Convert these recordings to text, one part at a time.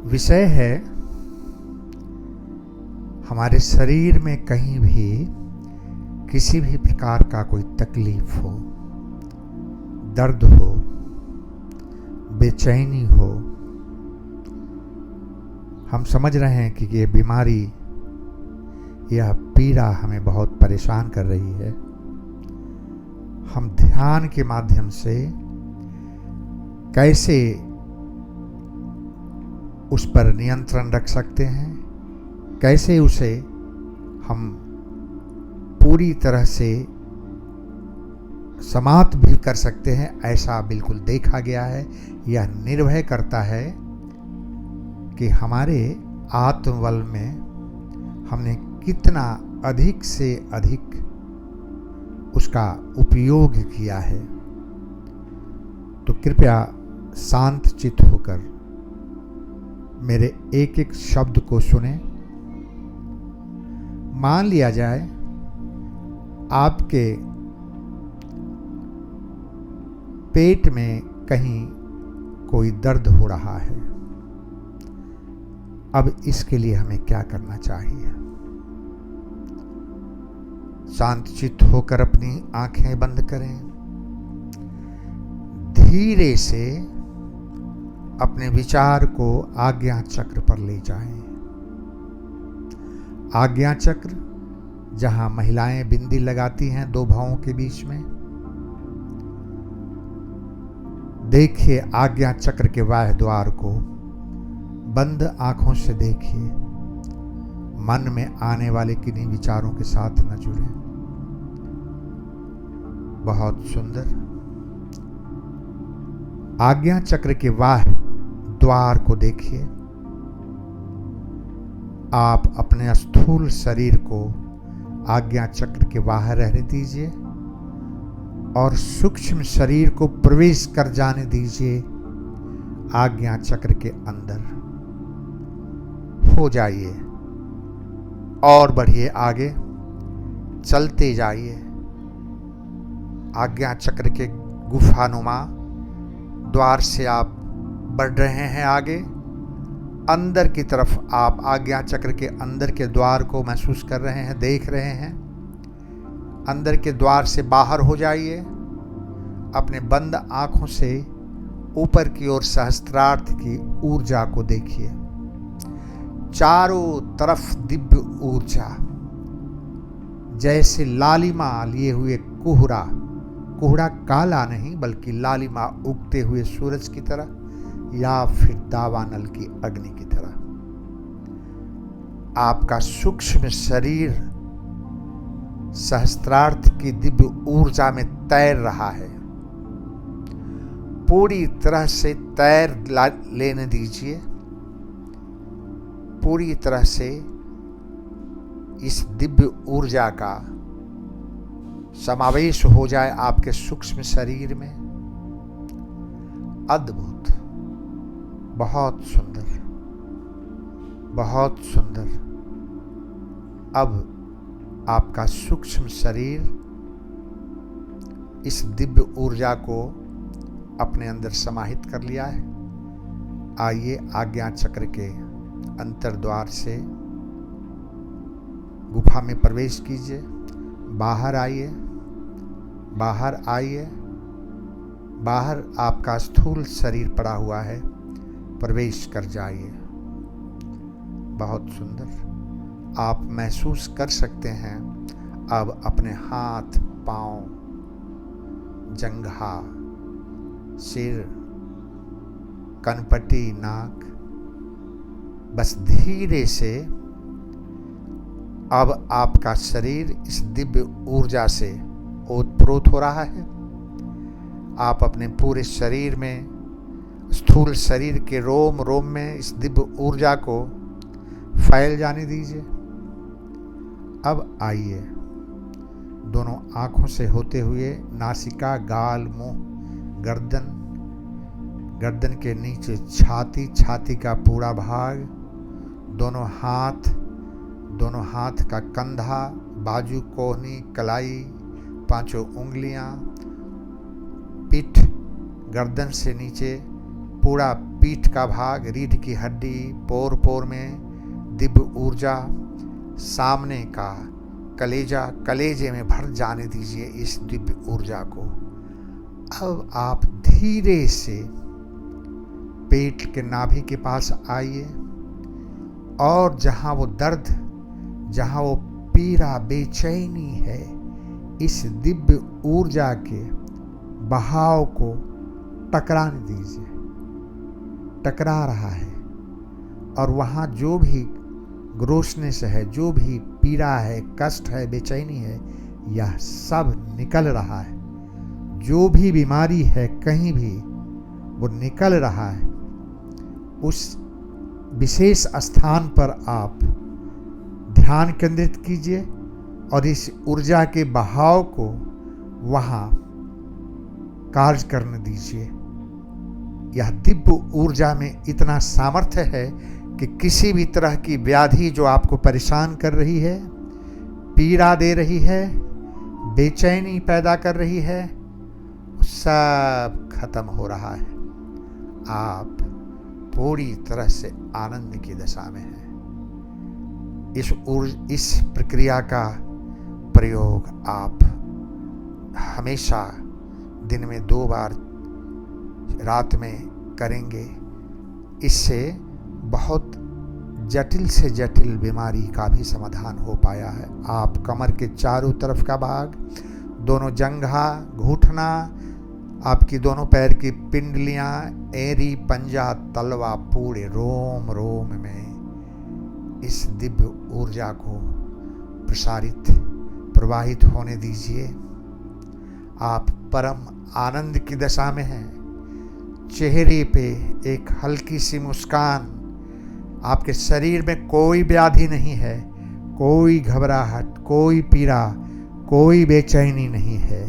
विषय है हमारे शरीर में कहीं भी किसी भी प्रकार का कोई तकलीफ हो, दर्द हो, बेचैनी हो। हम समझ रहे हैं कि ये बीमारी, यह पीड़ा हमें बहुत परेशान कर रही है। हम ध्यान के माध्यम से कैसे उस पर नियंत्रण रख सकते हैं, कैसे उसे हम पूरी तरह से समाप्त भी कर सकते हैं, ऐसा बिल्कुल देखा गया है। यह निर्भर करता है कि हमारे आत्मबल में हमने कितना अधिक से अधिक उसका उपयोग किया है। तो कृपया शांत चित्त होकर मेरे एक एक शब्द को सुने। मान लिया जाए आपके पेट में कहीं कोई दर्द हो रहा है। अब इसके लिए हमें क्या करना चाहिए? शांत चित्त होकर अपनी आंखें बंद करें। धीरे से अपने विचार को आज्ञा चक्र पर ले जाएं। आज्ञा चक्र, जहां महिलाएं बिंदी लगाती हैं दो भवों के बीच में। देखिए आज्ञा चक्र के बाह्य द्वार को, बंद आंखों से देखिए। मन में आने वाले किन्हीं विचारों के साथ न जुड़ें। बहुत सुंदर। आज्ञा चक्र के बाह्य द्वार को देखिए। आप अपने स्थूल शरीर को आज्ञा चक्र के बाहर रहने दीजिए और सूक्ष्म शरीर को प्रवेश कर जाने दीजिए आज्ञा चक्र के अंदर। हो जाइए और बढ़िए, आगे चलते जाइए। आज्ञा चक्र के गुफानुमा द्वार से आप बढ़ रहे हैं आगे। अंदर की तरफ आप आज्ञा चक्र के अंदर के द्वार को महसूस कर रहे हैं, देख रहे हैं। अंदर के द्वार से बाहर हो जाइए। अपने बंद आंखों से ऊपर की ओर सहस्त्रार्थ की ऊर्जा को देखिए। चारों तरफ दिव्य ऊर्जा, जैसे लालिमा लिए हुए कोहरा काला नहीं बल्कि लालिमा उगते हुए सूरज की तरह, या फिर दावानल की अग्नि की तरह। आपका सूक्ष्म शरीर सहस्त्रार्थ की दिव्य ऊर्जा में तैर रहा है। पूरी तरह से तैर लेने दीजिए। पूरी तरह से इस दिव्य ऊर्जा का समावेश हो जाए आपके सूक्ष्म शरीर में। अद्भुत, बहुत सुंदर, बहुत सुंदर। अब आपका सूक्ष्म शरीर इस दिव्य ऊर्जा को अपने अंदर समाहित कर लिया है। आइए आज्ञा चक्र के अंतर्द्वार से गुफा में प्रवेश कीजिए। बाहर आइए, बाहर आइए। बाहर आपका स्थूल शरीर पड़ा हुआ है, प्रवेश कर जाइए। बहुत सुंदर। आप महसूस कर सकते हैं अब अपने हाथ, पांव, जंघा, सिर, कनपटी, नाक। बस धीरे से अब आपका शरीर इस दिव्य ऊर्जा से ओतप्रोत हो रहा है। आप अपने पूरे शरीर में, स्थूल शरीर के रोम रोम में इस दिव्य ऊर्जा को फैल जाने दीजिए। अब आइए दोनों आंखों से होते हुए नासिका, गाल, मुंह, गर्दन के नीचे छाती, छाती का पूरा भाग, दोनों हाथ का कंधा, बाजू, कोहनी, कलाई, पांचों उंगलियां, पीठ, गर्दन से नीचे पूरा पीठ का भाग, रीढ़ की हड्डी, पोर पोर में दिव्य ऊर्जा, सामने का कलेजा, कलेजे में भर जाने दीजिए इस दिव्य ऊर्जा को। अब आप धीरे से पेट के नाभि के पास आइए और जहाँ वो दर्द, जहाँ वो पीड़ा, बेचैनी है, इस दिव्य ऊर्जा के बहाव को टकराने दीजिए। टकरा रहा है और वहाँ जो भी ग्रोसनेस है, जो भी पीड़ा है, कष्ट है, बेचैनी है, यह सब निकल रहा है। जो भी बीमारी है कहीं भी, वो निकल रहा है। उस विशेष स्थान पर आप ध्यान केंद्रित कीजिए और इस ऊर्जा के बहाव को वहाँ कार्य करने दीजिए। यह दिव्य ऊर्जा में इतना सामर्थ्य है कि किसी भी तरह की व्याधि जो आपको परेशान कर रही है, पीड़ा दे रही है, बेचैनी पैदा कर रही है, सब खत्म हो रहा है। आप पूरी तरह से आनंद की दशा में हैं। इस प्रक्रिया का प्रयोग आप हमेशा दिन में 2 बार रात में करेंगे। इससे बहुत जटिल से जटिल बीमारी का भी समाधान हो पाया है। आप कमर के चारों तरफ का भाग, दोनों जंघा, घुटना, आपकी दोनों पैर की पिंडलियां, एड़ी, पंजा, तलवा, पूरे रोम रोम में इस दिव्य ऊर्जा को प्रवाहित होने दीजिए। आप परम आनंद की दशा में हैं। चेहरे पे एक हल्की सी मुस्कान, आपके शरीर में कोई व्याधि नहीं है, कोई घबराहट, कोई पीड़ा, कोई बेचैनी नहीं है।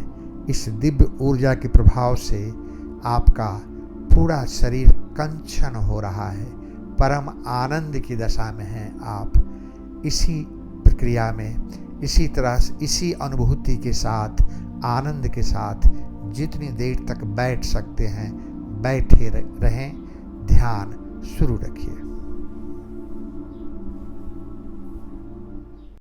इस दिव्य ऊर्जा के प्रभाव से आपका पूरा शरीर कंचन हो रहा है, परम आनंद की दशा में हैं आप। इसी प्रक्रिया में, इसी तरह से, इसी अनुभूति के साथ, आनंद के साथ जितनी देर तक बैठ सकते हैं बैठे रहें। ध्यान शुरू रखिए।